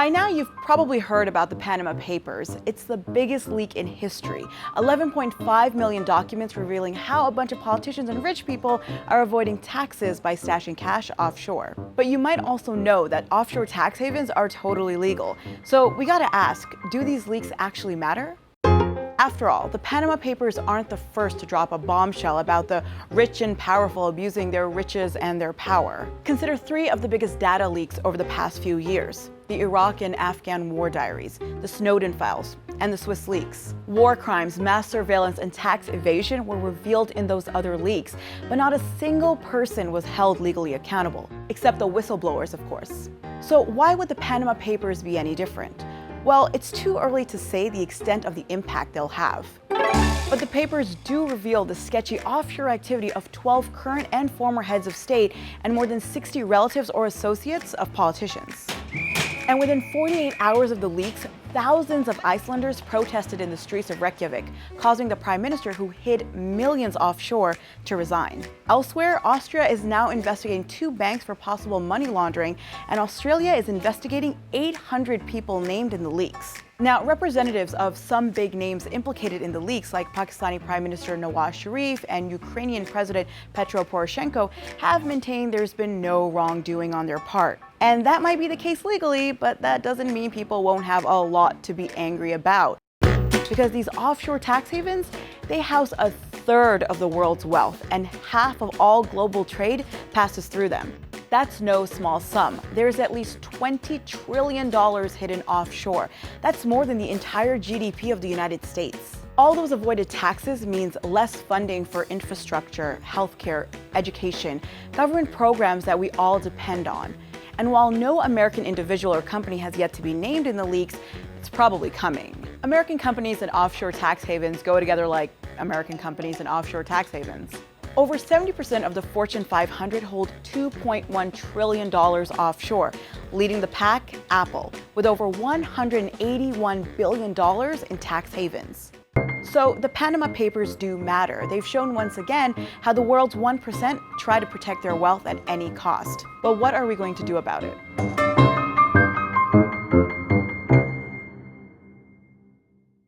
By now, you've probably heard about the Panama Papers. It's the biggest leak in history. 11.5 million documents revealing how a bunch of politicians and rich people are avoiding taxes by stashing cash offshore. But you might also know that offshore tax havens are totally legal. So we gotta ask, do these leaks actually matter? After all, the Panama Papers aren't the first to drop a bombshell about the rich and powerful abusing their riches and their power. Consider three of the biggest data leaks over the past few years: the Iraq and Afghan war diaries, the Snowden files, and the Swiss leaks. War crimes, mass surveillance, and tax evasion were revealed in those other leaks, but not a single person was held legally accountable, except the whistleblowers, of course. So why would the Panama Papers be any different? Well, it's too early to say the extent of the impact they'll have. But the papers do reveal the sketchy offshore activity of 12 current and former heads of state and more than 60 relatives or associates of politicians. And within 48 hours of the leaks, thousands of Icelanders protested in the streets of Reykjavik, causing the prime minister, who hid millions offshore, to resign. Elsewhere, Austria is now investigating 2 banks for possible money laundering, and Australia is investigating 800 people named in the leaks. Now, representatives of some big names implicated in the leaks, like Pakistani Prime Minister Nawaz Sharif and Ukrainian President Petro Poroshenko, have maintained there's been no wrongdoing on their part. And that might be the case legally, but that doesn't mean people won't have a lot to be angry about. Because these offshore tax havens, they house a third of the world's wealth, and half of all global trade passes through them. That's no small sum. There's at least $20 trillion hidden offshore. That's more than the entire GDP of the United States. All those avoided taxes means less funding for infrastructure, healthcare, education, government programs that we all depend on. And while no American individual or company has yet to be named in the leaks, it's probably coming. American companies and offshore tax havens go together like American companies and offshore tax havens. Over 70% of the Fortune 500 hold $2.1 trillion offshore. Leading the pack, Apple, with over $181 billion in tax havens. So the Panama Papers do matter. They've shown once again how the world's 1% try to protect their wealth at any cost. But what are we going to do about it?